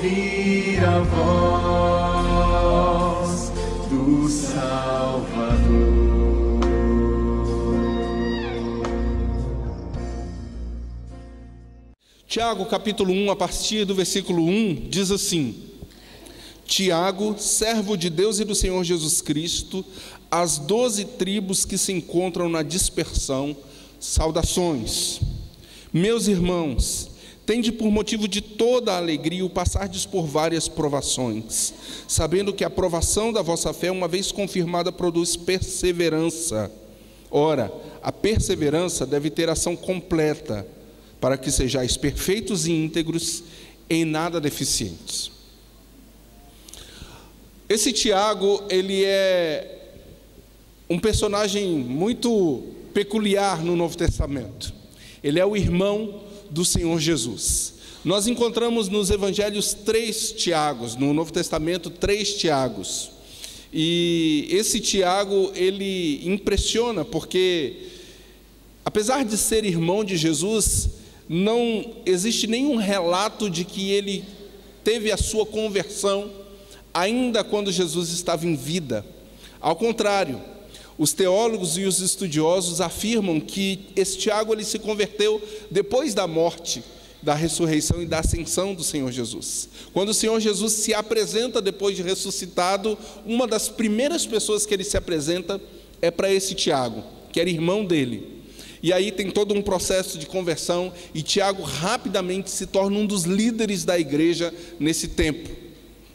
ouvir a voz do Salvador. Tiago, capítulo 1, a partir do versículo 1, diz assim: Tiago, servo de Deus e do Senhor Jesus Cristo, às 12 tribos que se encontram na dispersão, saudações. Meus irmãos, tende por motivo de toda a alegria o passardes por várias provações, sabendo que a provação da vossa fé, uma vez confirmada, produz perseverança. Ora, a perseverança deve ter ação completa, para que sejais perfeitos e íntegros, em nada deficientes. Esse Tiago, ele é um personagem muito peculiar no Novo Testamento. Ele é o irmão do Senhor Jesus. Nós encontramos nos Evangelhos 3 Tiagos, no Novo Testamento 3 Tiagos. E esse Tiago, ele impressiona, porque apesar de ser irmão de Jesus, não existe nenhum relato de que ele teve a sua conversão ainda quando Jesus estava em vida. Ao contrário, os teólogos e os estudiosos afirmam que esse Tiago ele se converteu depois da morte, da ressurreição e da ascensão do Senhor Jesus. Quando o Senhor Jesus se apresenta depois de ressuscitado, uma das primeiras pessoas que ele se apresenta é para esse Tiago, que era irmão dele. E aí tem todo um processo de conversão, e Tiago rapidamente se torna um dos líderes da igreja nesse tempo,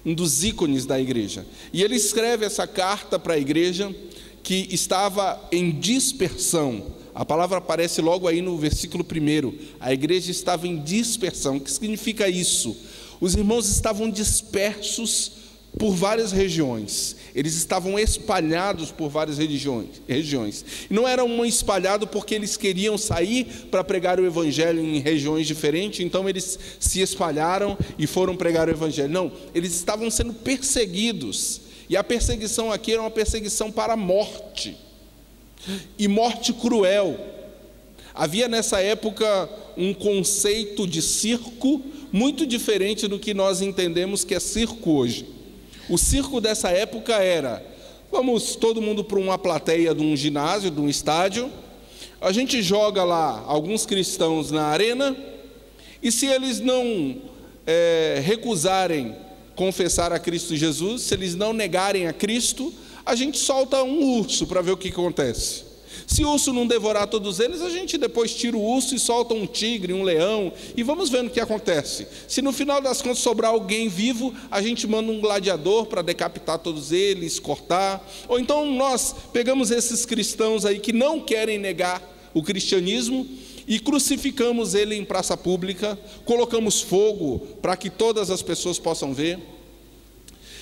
um dos ícones da igreja. E ele escreve essa carta para a igreja que estava em dispersão. A palavra aparece logo aí no versículo 1. A igreja estava em dispersão. O que significa isso? Os irmãos estavam dispersos por várias regiões. Eles estavam espalhados por várias regiões. E não eram espalhados porque eles queriam sair para pregar o evangelho em regiões diferentes, então eles se espalharam e foram pregar o evangelho. Não, eles estavam sendo perseguidos. E a perseguição aqui era uma perseguição para a morte. E morte cruel. Havia nessa época um conceito de circo muito diferente do que nós entendemos que é circo hoje. O circo dessa época era: vamos todo mundo para uma plateia de um ginásio, de um estádio, a gente joga lá alguns cristãos na arena, e se eles não recusarem confessar a Cristo Jesus, se eles não negarem a Cristo, a gente solta um urso para ver o que acontece. Se o urso não devorar todos eles, a gente depois tira o urso e solta um tigre, um leão, e vamos vendo o que acontece. Se no final das contas sobrar alguém vivo, a gente manda um gladiador para decapitar todos eles, cortar. Ou então nós pegamos esses cristãos aí que não querem negar o cristianismo e crucificamos ele em praça pública, colocamos fogo para que todas as pessoas possam ver.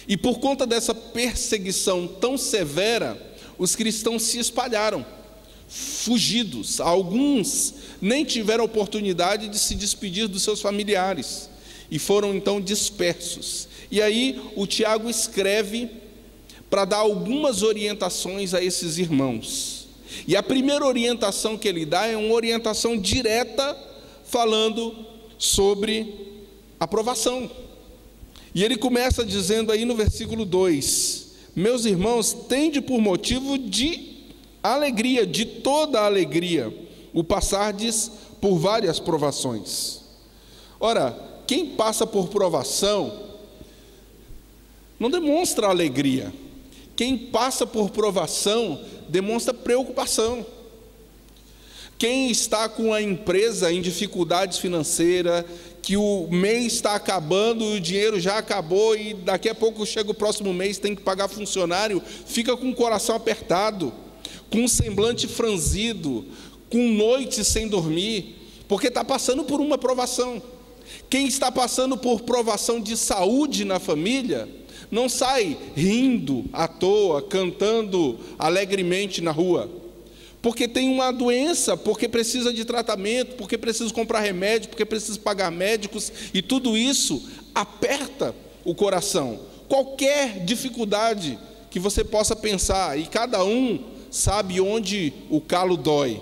E por conta dessa perseguição tão severa, os cristãos se espalharam, fugidos. Alguns nem tiveram oportunidade de se despedir dos seus familiares e foram então dispersos. E aí o Tiago escreve para dar algumas orientações a esses irmãos. E a primeira orientação que ele dá é uma orientação direta, falando sobre a provação. E ele começa dizendo aí no versículo 2: meus irmãos, tende por motivo de alegria, de toda a alegria, o passardes por várias provações. Ora, quem passa por provação não demonstra alegria. Quem passa por provação demonstra preocupação. Quem está com a empresa em dificuldades financeiras, que o mês está acabando, o dinheiro já acabou e daqui a pouco chega o próximo mês, tem que pagar funcionário, fica com o coração apertado, com um semblante franzido, com noites sem dormir, porque está passando por uma provação. Quem está passando por provação de saúde na família, não sai rindo à toa, cantando alegremente na rua, porque tem uma doença, porque precisa de tratamento, porque precisa comprar remédio, porque precisa pagar médicos, e tudo isso aperta o coração. Qualquer dificuldade que você possa pensar, e cada um sabe onde o calo dói.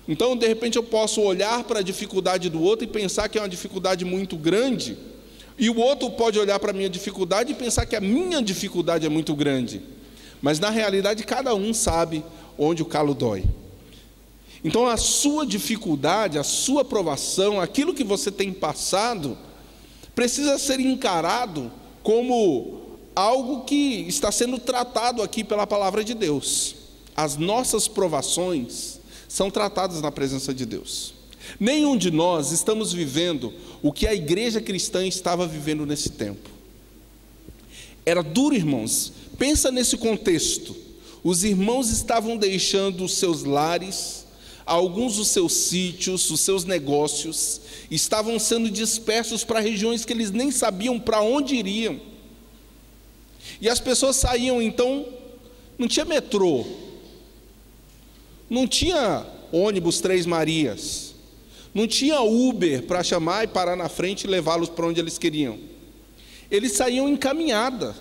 Então, de repente, eu posso olhar para a dificuldade do outro e pensar que é uma dificuldade muito grande, E o outro pode olhar para a minha dificuldade e pensar que a minha dificuldade é muito grande. Mas na realidade cada um sabe onde o calo dói. Então a sua dificuldade, a sua provação, aquilo que você tem passado, precisa ser encarado como algo que está sendo tratado aqui pela palavra de Deus. As nossas provações são tratadas na presença de Deus. Nenhum de nós estamos vivendo o que a igreja cristã estava vivendo nesse tempo. Era duro, irmãos. Pensa nesse contexto. Os irmãos estavam deixando os seus lares, alguns os seus sítios, os seus negócios, estavam sendo dispersos para regiões que eles nem sabiam para onde iriam. E as pessoas saíam, então, não tinha metrô, não tinha ônibus Três Marias, não tinha Uber para chamar e parar na frente e levá-los para onde eles queriam. Eles saíam em caminhada.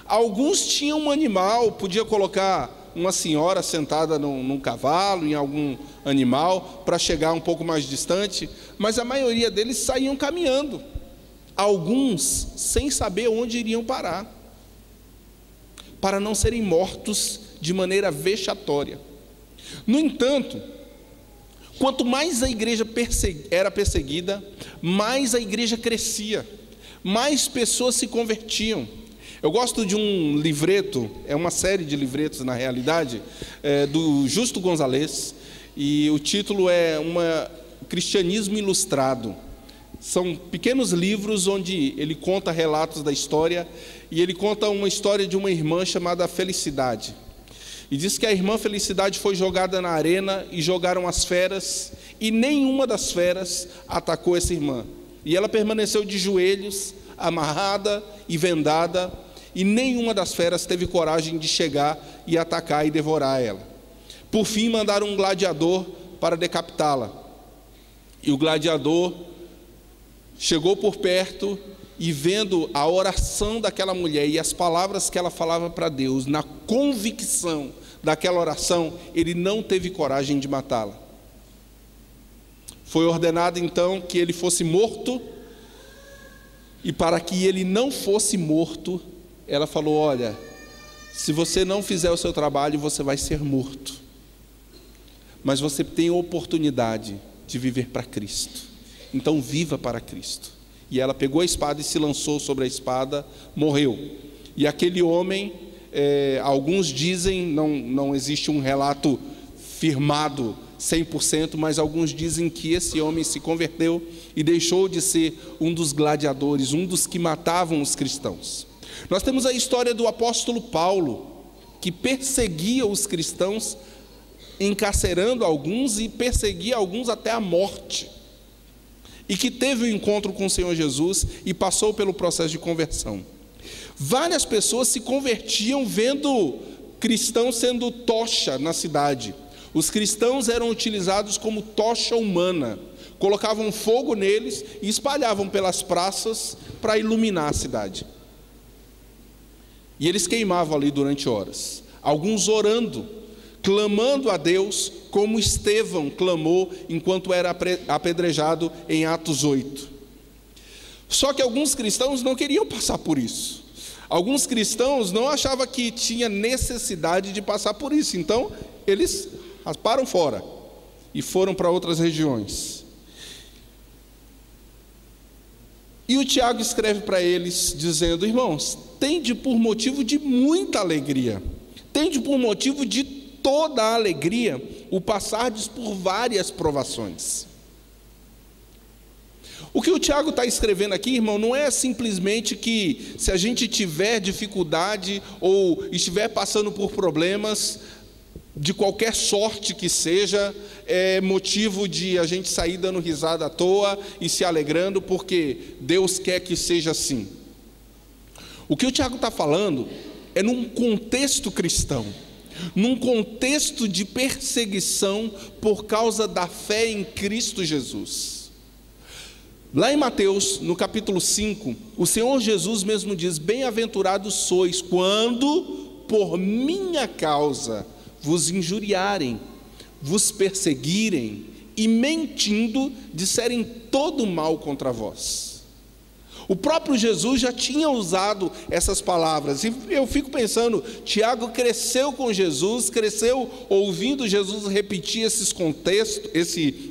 Alguns tinham um animal, podia colocar uma senhora sentada num cavalo, em algum animal, para chegar um pouco mais distante, mas a maioria deles saíam caminhando. Alguns sem saber onde iriam parar, para não serem mortos de maneira vexatória. No entanto, quanto mais a igreja era perseguida, mais a igreja crescia, mais pessoas se convertiam. Eu gosto de um livreto, é uma série de livretos na realidade, do Justo Gonzalez, e o título é Cristianismo Ilustrado. São pequenos livros onde ele conta relatos da história, e ele conta uma história de uma irmã chamada Felicidade. E diz que a irmã Felicidade foi jogada na arena e jogaram as feras, e nenhuma das feras atacou essa irmã. E ela permaneceu de joelhos, amarrada e vendada, e nenhuma das feras teve coragem de chegar e atacar e devorar ela. Por fim, mandaram um gladiador para decapitá-la. E o gladiador chegou por perto e, vendo a oração daquela mulher e as palavras que ela falava para Deus, na convicção daquela oração, ele não teve coragem de matá-la. Foi ordenado então que ele fosse morto, e para que ele não fosse morto, ela falou: olha, se você não fizer o seu trabalho, você vai ser morto, mas você tem a oportunidade de viver para Cristo, então viva para Cristo. E ela pegou a espada e se lançou sobre a espada, morreu. E aquele homem, alguns dizem, não existe um relato firmado 100%, mas alguns dizem que esse homem se converteu e deixou de ser um dos gladiadores, um dos que matavam os cristãos. Nós temos a história do apóstolo Paulo, que perseguia os cristãos, encarcerando alguns e perseguia alguns até a morte, e que teve um encontro com o Senhor Jesus e passou pelo processo de conversão. Várias pessoas se convertiam vendo cristãos sendo tocha na cidade. Os cristãos eram utilizados como tocha humana, colocavam fogo neles e espalhavam pelas praças para iluminar a cidade. E eles queimavam ali durante horas, alguns orando, clamando a Deus, como Estevão clamou enquanto era apedrejado em Atos 8. Só que alguns cristãos não queriam passar por isso. Alguns cristãos não achavam que tinha necessidade de passar por isso, então eles rasparam fora e foram para outras regiões. E o Tiago escreve para eles dizendo: irmãos, tende por motivo de muita alegria, tende por motivo de toda a alegria o passardes por várias provações. O que o Tiago está escrevendo aqui, irmão, não é simplesmente que se a gente tiver dificuldade ou estiver passando por problemas de qualquer sorte que seja, é motivo de a gente sair dando risada à toa e se alegrando porque Deus quer que seja assim. O que o Tiago está falando é num contexto cristão, num contexto de perseguição por causa da fé em Cristo Jesus. Lá em Mateus, no capítulo 5, o Senhor Jesus mesmo diz: bem-aventurados sois quando por minha causa vos injuriarem, vos perseguirem e mentindo disserem todo mal contra vós. O próprio Jesus já tinha usado essas palavras, e eu fico pensando, Tiago cresceu com Jesus, cresceu ouvindo Jesus repetir esse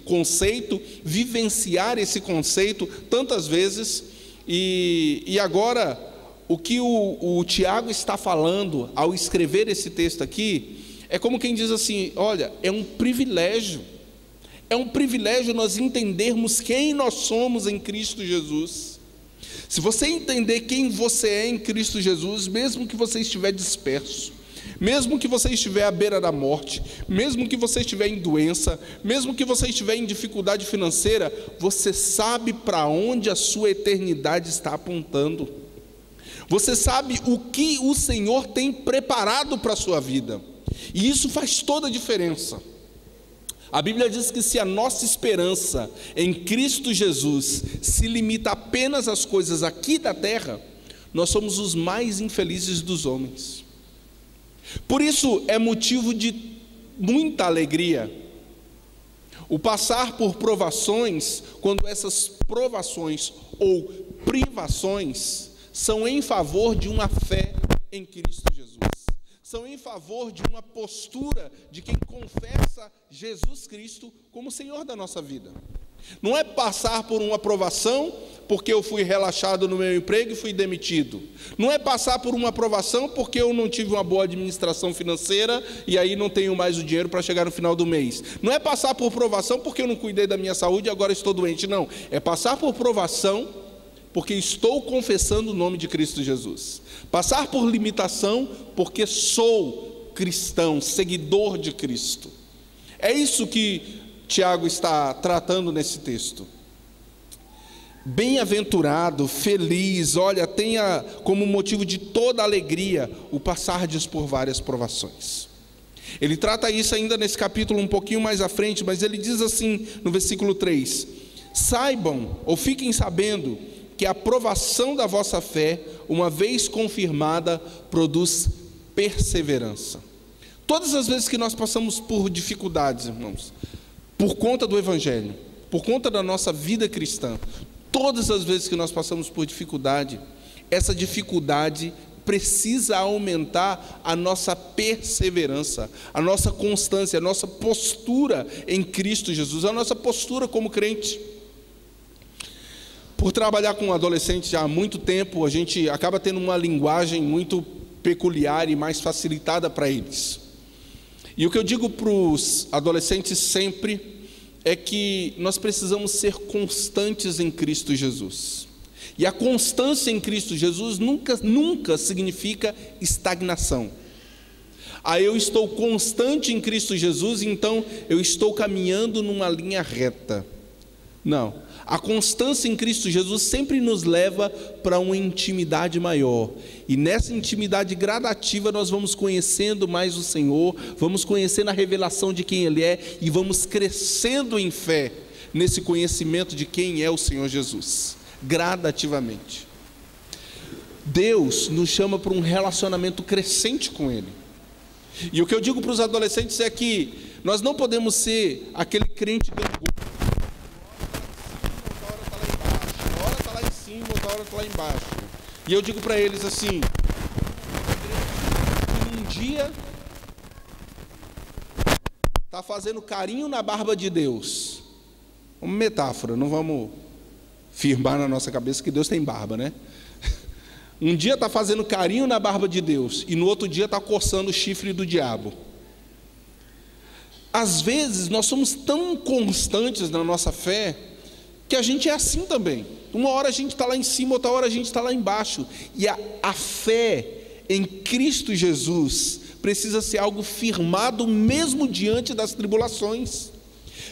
conceito, vivenciar esse conceito tantas vezes, e agora, o que o Tiago está falando ao escrever esse texto aqui, é como quem diz assim, olha, é um privilégio nós entendermos quem nós somos em Cristo Jesus. Se você entender quem você é em Cristo Jesus, mesmo que você estiver disperso, mesmo que você estiver à beira da morte, mesmo que você estiver em doença, mesmo que você estiver em dificuldade financeira, você sabe para onde a sua eternidade está apontando. Você sabe o que o Senhor tem preparado para a sua vida. E isso faz toda a diferença. A Bíblia diz que se a nossa esperança em Cristo Jesus se limita apenas às coisas aqui da terra, nós somos os mais infelizes dos homens. Por isso é motivo de muita alegria o passar por provações, quando essas provações ou privações são em favor de uma fé em Cristo Jesus. São em favor de uma postura de quem confessa Jesus Cristo como Senhor da nossa vida. Não é passar por uma aprovação porque eu fui relaxado no meu emprego e fui demitido. Não é passar por uma aprovação porque eu não tive uma boa administração financeira e aí não tenho mais o dinheiro para chegar no final do mês. Não é passar por provação porque eu não cuidei da minha saúde e agora estou doente. Não, é passar por provação porque estou confessando o nome de Cristo Jesus. Passar por limitação, porque sou cristão, seguidor de Cristo. É isso que Tiago está tratando nesse texto. Bem-aventurado, feliz, olha, tenha como motivo de toda alegria o passardes por várias provações. Ele trata isso ainda nesse capítulo um pouquinho mais à frente, mas ele diz assim no versículo 3: saibam, ou fiquem sabendo, que a provação da vossa fé, uma vez confirmada, produz perseverança. Todas as vezes que nós passamos por dificuldades, irmãos, por conta do Evangelho, por conta da nossa vida cristã, todas as vezes que nós passamos por dificuldade, essa dificuldade precisa aumentar a nossa perseverança, a nossa constância, a nossa postura em Cristo Jesus, a nossa postura como crente. Por trabalhar com adolescentes já há muito tempo, a gente acaba tendo uma linguagem muito peculiar e mais facilitada para eles. E o que eu digo para os adolescentes sempre é que nós precisamos ser constantes em Cristo Jesus. E a constância em Cristo Jesus nunca significa estagnação. Eu estou constante em Cristo Jesus, então eu estou caminhando numa linha reta. Não. A constância em Cristo Jesus sempre nos leva para uma intimidade maior. E nessa intimidade gradativa nós vamos conhecendo mais o Senhor, vamos conhecendo a revelação de quem Ele é e vamos crescendo em fé nesse conhecimento de quem é o Senhor Jesus, gradativamente. Deus nos chama para um relacionamento crescente com Ele. E o que eu digo para os adolescentes é que nós não podemos ser aquele crente gangoso. Lá embaixo. E eu digo para eles assim: um dia está fazendo carinho na barba de Deus. Uma metáfora, não vamos firmar na nossa cabeça que Deus tem barba, né? Um dia está fazendo carinho na barba de Deus e no outro dia está coçando o chifre do diabo. Às vezes nós somos tão constantes na nossa fé que a gente é assim também. Uma hora a gente está lá em cima, outra hora a gente está lá embaixo. E a fé em Cristo Jesus precisa ser algo firmado mesmo diante das tribulações,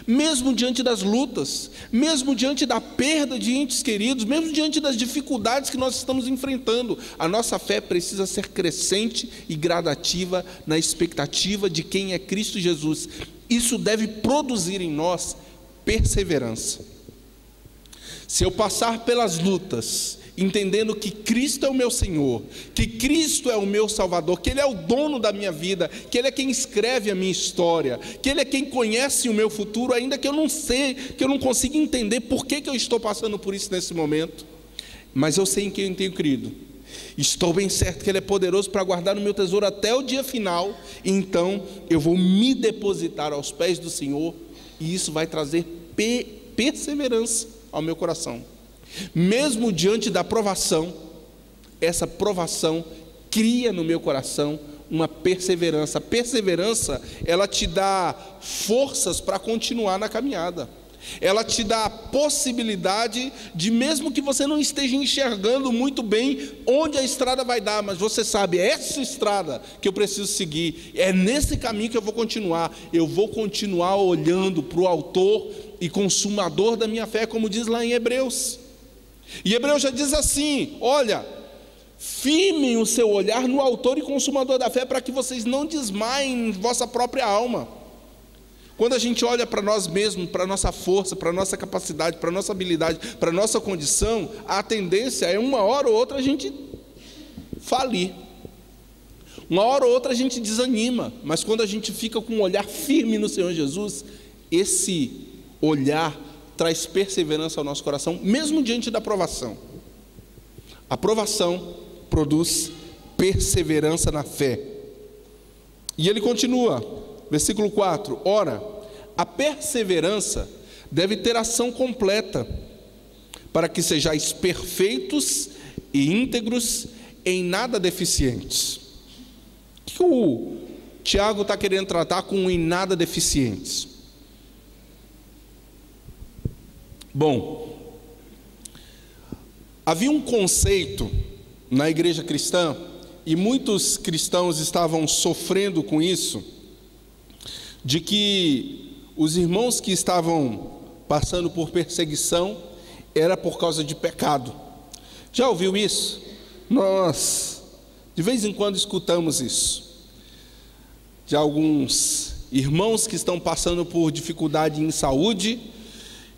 mesmo diante das lutas, mesmo diante da perda de entes queridos, mesmo diante das dificuldades que nós estamos enfrentando. A nossa fé precisa ser crescente e gradativa na expectativa de quem é Cristo Jesus. Isso deve produzir em nós perseverança. Se eu passar pelas lutas, entendendo que Cristo é o meu Senhor, que Cristo é o meu Salvador, que Ele é o dono da minha vida, que Ele é quem escreve a minha história, que Ele é quem conhece o meu futuro, ainda que eu não sei, que eu não consiga entender por que eu estou passando por isso nesse momento, mas eu sei em quem eu tenho crido. Estou bem certo que Ele é poderoso para guardar no meu tesouro até o dia final. Então eu vou me depositar aos pés do Senhor, e isso vai trazer perseverança ao meu coração. Mesmo diante da provação, essa provação cria no meu coração uma perseverança. A perseverança, ela te dá forças para continuar na caminhada. Ela te dá a possibilidade de, mesmo que você não esteja enxergando muito bem onde a estrada vai dar, mas você sabe, é essa estrada que eu preciso seguir, é nesse caminho que eu vou continuar olhando para o autor e consumador da minha fé, como diz lá em Hebreus. E Hebreus já diz assim: olha, firmem o seu olhar no autor e consumador da fé, para que vocês não desmaiem em vossa própria alma. Quando a gente olha para nós mesmos, para a nossa força, para a nossa capacidade, para a nossa habilidade, para a nossa condição, a tendência é uma hora ou outra a gente falir. Uma hora ou outra a gente desanima. Mas quando a gente fica com um olhar firme no Senhor Jesus, esse olhar traz perseverança ao nosso coração, mesmo diante da provação. A provação produz perseverança na fé. E ele continua, versículo 4: ora, a perseverança deve ter ação completa, para que sejais perfeitos e íntegros, em nada deficientes. O que o Tiago está querendo tratar com em nada deficientes? Bom, havia um conceito na igreja cristã, e muitos cristãos estavam sofrendo com isso, de que os irmãos que estavam passando por perseguição era por causa de pecado. Já ouviu isso? Nós, de vez em quando, escutamos isso, de alguns irmãos que estão passando por dificuldade em saúde,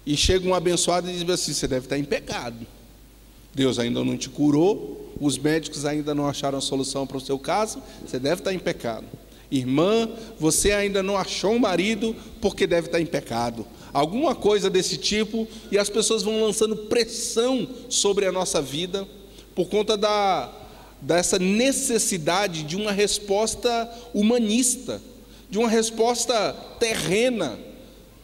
e chega um abençoado e diz assim: você deve estar em pecado, Deus ainda não te curou, os médicos ainda não acharam a solução para o seu caso, você deve estar em pecado. Irmã, você ainda não achou um marido porque deve estar em pecado. Alguma coisa desse tipo, e as pessoas vão lançando pressão sobre a nossa vida, por conta dessa necessidade de uma resposta humanista, de uma resposta terrena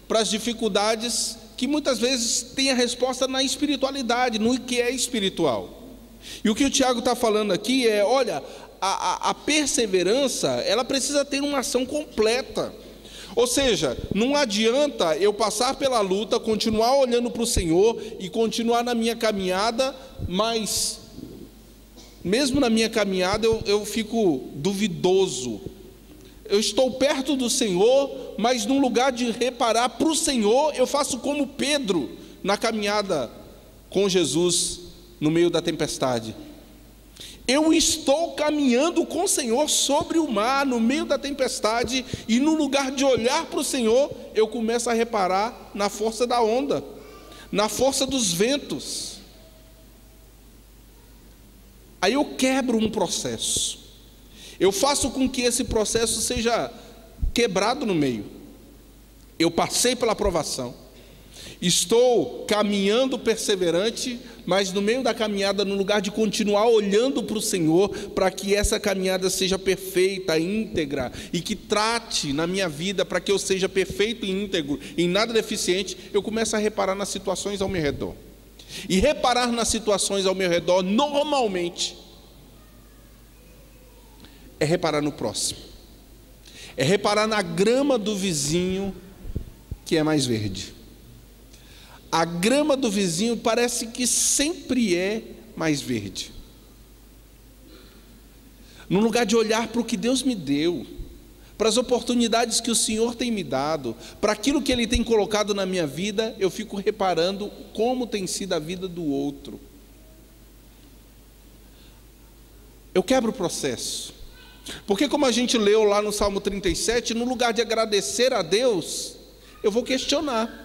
para as dificuldades, que muitas vezes tem a resposta na espiritualidade, no que é espiritual. E o que o Tiago está falando aqui é: olha, a perseverança, ela precisa ter uma ação completa. Ou seja, não adianta eu passar pela luta, continuar olhando para o Senhor e continuar na minha caminhada, mas mesmo na minha caminhada eu fico duvidoso. Eu estou perto do Senhor, mas no lugar de reparar para o Senhor, eu faço como Pedro na caminhada com Jesus no meio da tempestade. Eu estou caminhando com o Senhor sobre o mar, no meio da tempestade, e no lugar de olhar para o Senhor, eu começo a reparar na força da onda, na força dos ventos. Aí eu quebro um processo, eu faço com que esse processo seja quebrado no meio. Eu passei pela provação, estou caminhando perseverante, mas no meio da caminhada, no lugar de continuar olhando para o Senhor, para que essa caminhada seja perfeita, íntegra, e que trate na minha vida para que eu seja perfeito e íntegro, em nada deficiente, eu começo a reparar nas situações ao meu redor. E reparar nas situações ao meu redor, normalmente, é reparar no próximo, é reparar na grama do vizinho que é mais verde. A grama do vizinho parece que sempre é mais verde. No lugar de olhar para o que Deus me deu, para as oportunidades que o Senhor tem me dado, para aquilo que Ele tem colocado na minha vida, eu fico reparando como tem sido a vida do outro. Eu quebro o processo, porque como a gente leu lá no Salmo 37, no lugar de agradecer a Deus, eu vou questionar.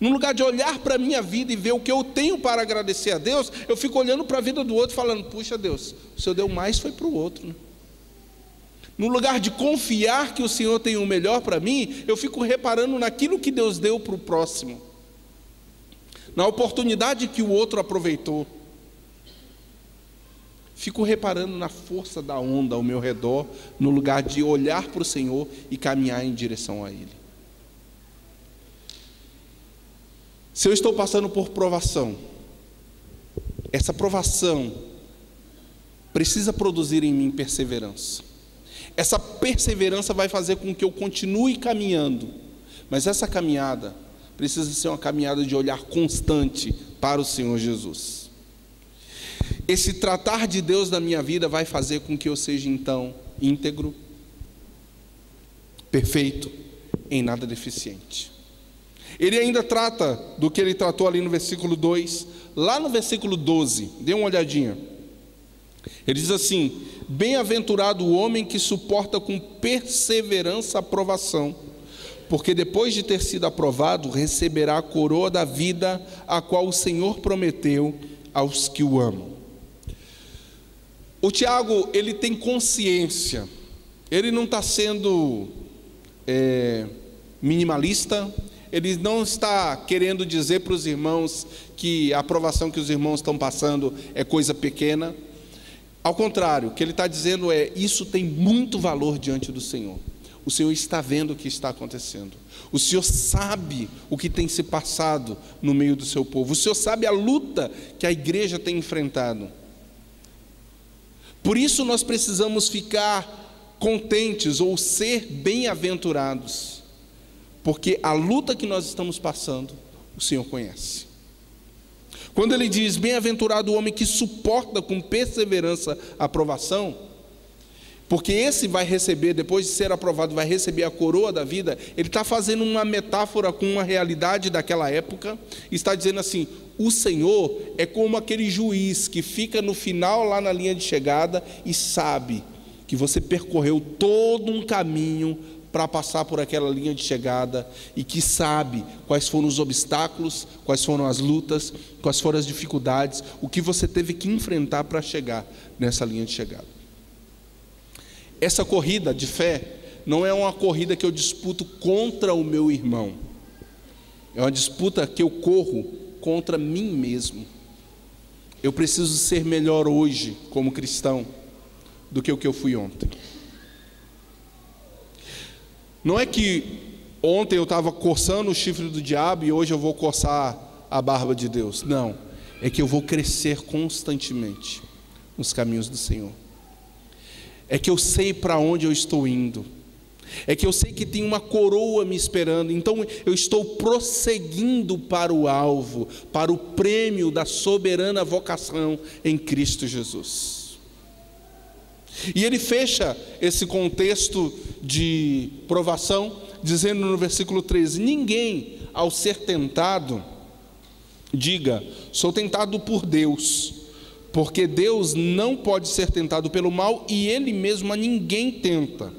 No lugar de olhar para a minha vida e ver o que eu tenho para agradecer a Deus, eu fico olhando para a vida do outro falando: puxa Deus, o Senhor deu mais foi para o outro, né? No lugar de confiar que o Senhor tem o melhor para mim, eu fico reparando naquilo que Deus deu para o próximo, na oportunidade que o outro aproveitou. Fico reparando na força da onda ao meu redor, no lugar de olhar para o Senhor e caminhar em direção a Ele. Se eu estou passando por provação, essa provação precisa produzir em mim perseverança. Essa perseverança vai fazer com que eu continue caminhando, mas essa caminhada precisa ser uma caminhada de olhar constante para o Senhor Jesus. Esse tratar de Deus na minha vida vai fazer com que eu seja então íntegro, perfeito, em nada deficiente. Ele ainda trata do que ele tratou ali no versículo 2, lá no versículo 12, dê uma olhadinha. Ele diz assim: bem-aventurado o homem que suporta com perseverança a provação, porque depois de ter sido aprovado, receberá a coroa da vida, a qual o Senhor prometeu aos que o amam. O Tiago, ele tem consciência, ele não está sendo minimalista, ele não está querendo dizer para os irmãos que a aprovação que os irmãos estão passando é coisa pequena. Ao contrário, o que ele está dizendo é: isso tem muito valor diante do Senhor. O Senhor está vendo o que está acontecendo. O Senhor sabe o que tem se passado no meio do seu povo. O Senhor sabe a luta que a igreja tem enfrentado. Por isso nós precisamos ficar contentes ou ser bem-aventurados, porque a luta que nós estamos passando, o Senhor conhece. Quando ele diz: bem-aventurado o homem que suporta com perseverança a provação, porque esse vai receber, depois de ser aprovado, vai receber a coroa da vida. Ele está fazendo uma metáfora com uma realidade daquela época, está dizendo assim: o Senhor é como aquele juiz que fica no final lá na linha de chegada e sabe que você percorreu todo um caminho para passar por aquela linha de chegada, e que sabe quais foram os obstáculos, quais foram as lutas, quais foram as dificuldades, o que você teve que enfrentar para chegar nessa linha de chegada. Essa corrida de fé não é uma corrida que eu disputo contra o meu irmão, é uma disputa que eu corro contra mim mesmo. Eu preciso ser melhor hoje como cristão do que o que eu fui ontem. Não é que ontem eu estava coçando o chifre do diabo e hoje eu vou coçar a barba de Deus. Não, é que eu vou crescer constantemente nos caminhos do Senhor. É que eu sei para onde eu estou indo. É que eu sei que tem uma coroa me esperando. Então eu estou prosseguindo para o alvo, para o prêmio da soberana vocação em Cristo Jesus. E ele fecha esse contexto de provação dizendo no versículo 13: ninguém, ao ser tentado, diga: sou tentado por Deus, porque Deus não pode ser tentado pelo mal, e Ele mesmo a ninguém tenta.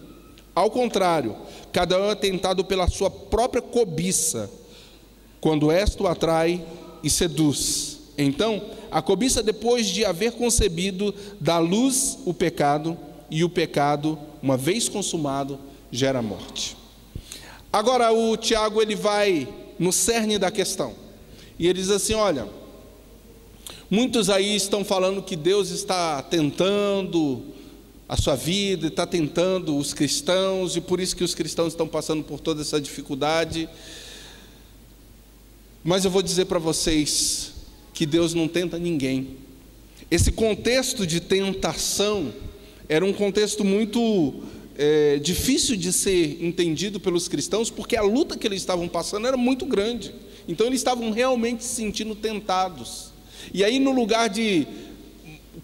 Ao contrário, cada um é tentado pela sua própria cobiça, quando esta o atrai e seduz. Então, a cobiça, depois de haver concebido, dá à luz o pecado, e o pecado, uma vez consumado, gera morte. Agora o Tiago, ele vai no cerne da questão, e ele diz assim: olha, muitos aí estão falando que Deus está tentando a sua vida, está tentando os cristãos, e por isso que os cristãos estão passando por toda essa dificuldade. Mas eu vou dizer para vocês que Deus não tenta ninguém. Esse contexto de tentação era um contexto muito difícil de ser entendido pelos cristãos, porque a luta que eles estavam passando era muito grande. Então eles estavam realmente se sentindo tentados. E aí, no lugar de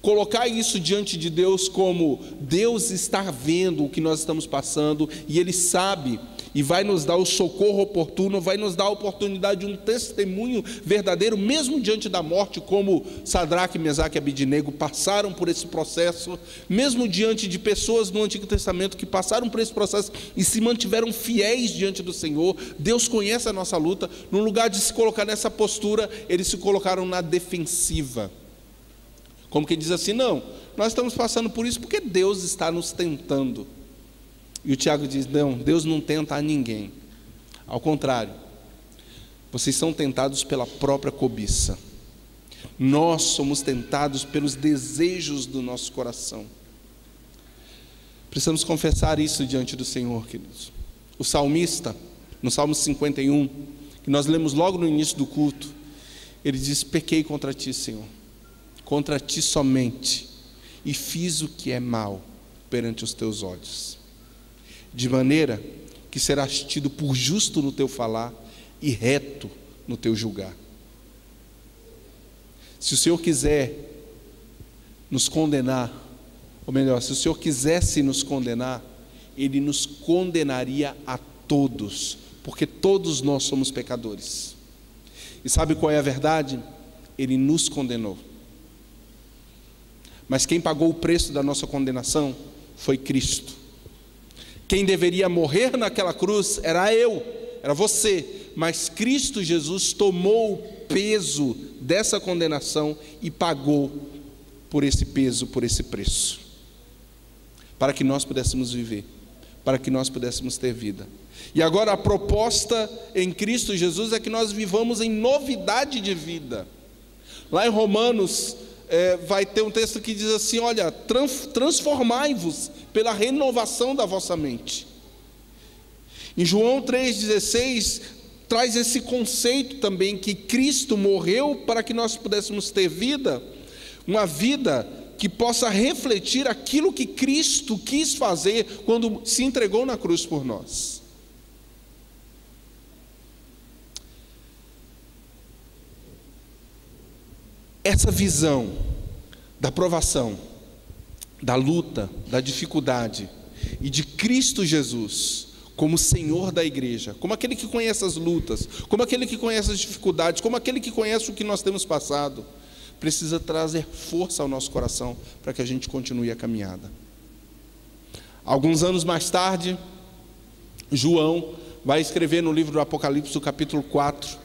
colocar isso diante de Deus, como Deus está vendo o que nós estamos passando, e Ele sabe, e vai nos dar o socorro oportuno, vai nos dar a oportunidade de um testemunho verdadeiro, mesmo diante da morte, como Sadraque, Mesaque e Abednego passaram por esse processo, mesmo diante de pessoas no Antigo Testamento que passaram por esse processo e se mantiveram fiéis diante do Senhor. Deus conhece a nossa luta. No lugar de se colocar nessa postura, eles se colocaram na defensiva, como que diz assim: não, nós estamos passando por isso porque Deus está nos tentando. E o Tiago diz: não, Deus não tenta a ninguém. Ao contrário, vocês são tentados pela própria cobiça. Nós somos tentados pelos desejos do nosso coração. Precisamos confessar isso diante do Senhor, queridos. O salmista, no Salmo 51, que nós lemos logo no início do culto, ele diz: pequei contra ti, Senhor, contra ti somente, e fiz o que é mal perante os teus olhos, de maneira que serás tido por justo no teu falar e reto no teu julgar. Se o Senhor quiser nos condenar, ou melhor, se o Senhor quisesse nos condenar, Ele nos condenaria a todos, porque todos nós somos pecadores. E sabe qual é a verdade? Ele nos condenou. Mas quem pagou o preço da nossa condenação foi Cristo. Quem deveria morrer naquela cruz era eu, era você, mas Cristo Jesus tomou o peso dessa condenação e pagou por esse peso, por esse preço, para que nós pudéssemos viver, para que nós pudéssemos ter vida. E agora a proposta em Cristo Jesus é que nós vivamos em novidade de vida. Lá em Romanos vai ter um texto que diz assim: olha, transformai-vos pela renovação da vossa mente. Em João 3,16 traz esse conceito também, que Cristo morreu para que nós pudéssemos ter vida, uma vida que possa refletir aquilo que Cristo quis fazer quando se entregou na cruz por nós. Essa visão da provação, da luta, da dificuldade, e de Cristo Jesus como Senhor da igreja, como aquele que conhece as lutas, como aquele que conhece as dificuldades, como aquele que conhece o que nós temos passado, precisa trazer força ao nosso coração para que a gente continue a caminhada. Alguns anos mais tarde, João vai escrever no livro do Apocalipse, no capítulo 4.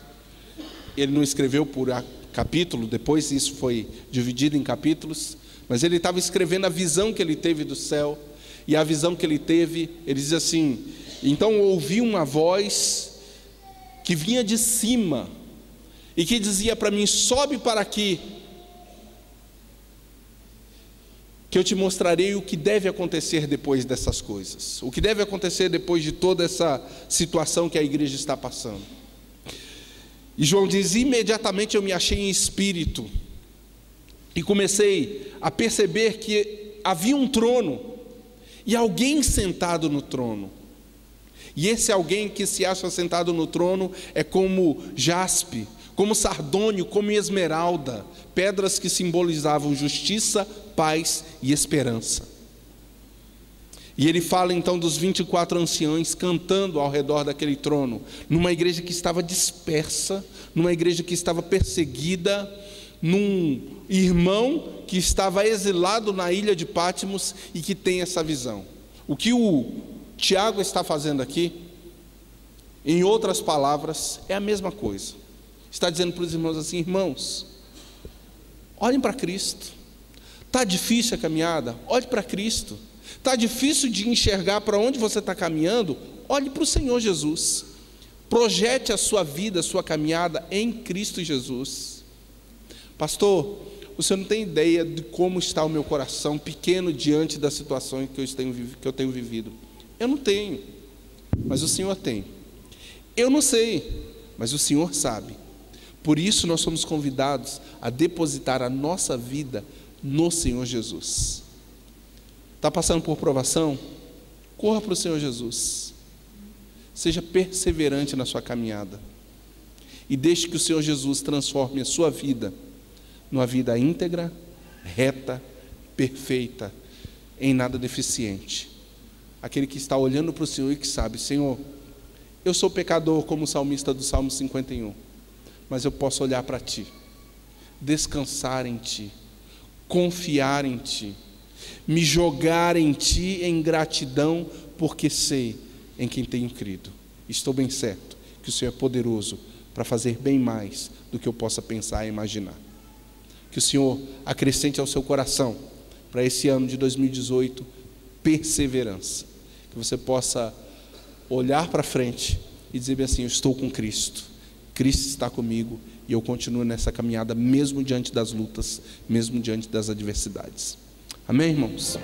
Ele não escreveu por capítulo, depois isso foi dividido em capítulos, mas ele estava escrevendo a visão que ele teve do céu. E a visão que ele teve, ele diz assim: então eu ouvi uma voz que vinha de cima e que dizia para mim: sobe para aqui, que eu te mostrarei o que deve acontecer depois dessas coisas, o que deve acontecer depois de toda essa situação que a igreja está passando. E João diz: imediatamente eu me achei em espírito e comecei a perceber que havia um trono e alguém sentado no trono. E esse alguém que se acha sentado no trono é como jaspe, como sardônio, como esmeralda, pedras que simbolizavam justiça, paz e esperança. E ele fala então dos 24 anciões cantando ao redor daquele trono, numa igreja que estava dispersa, numa igreja que estava perseguida, num irmão que estava exilado na ilha de Patmos e que tem essa visão. O que o Tiago está fazendo aqui, em outras palavras, é a mesma coisa. Está dizendo para os irmãos assim: irmãos, olhem para Cristo. Está difícil a caminhada? Olhe para Cristo. Está difícil de enxergar para onde você está caminhando? Olhe para o Senhor Jesus. Projete a sua vida, a sua caminhada em Cristo Jesus. Pastor, o senhor não tem ideia de como está o meu coração pequeno diante das situações que eu tenho vivido. Eu não tenho, mas o Senhor tem. Eu não sei, mas o Senhor sabe. Por isso nós somos convidados a depositar a nossa vida no Senhor Jesus. Está passando por provação? Corra para o Senhor Jesus. Seja perseverante na sua caminhada. E deixe que o Senhor Jesus transforme a sua vida numa vida íntegra, reta, perfeita, em nada deficiente. Aquele que está olhando para o Senhor e que sabe: Senhor, eu sou pecador, como o salmista do Salmo 51, mas eu posso olhar para Ti, descansar em Ti, confiar em Ti, me jogar em Ti em gratidão, porque sei em quem tenho crido. Estou bem certo que o Senhor é poderoso para fazer bem mais do que eu possa pensar e imaginar. Que o Senhor acrescente ao seu coração, para esse ano de 2018, perseverança. Que você possa olhar para frente e dizer bem assim: eu estou com Cristo, Cristo está comigo e eu continuo nessa caminhada mesmo diante das lutas, mesmo diante das adversidades. Amém, irmãos?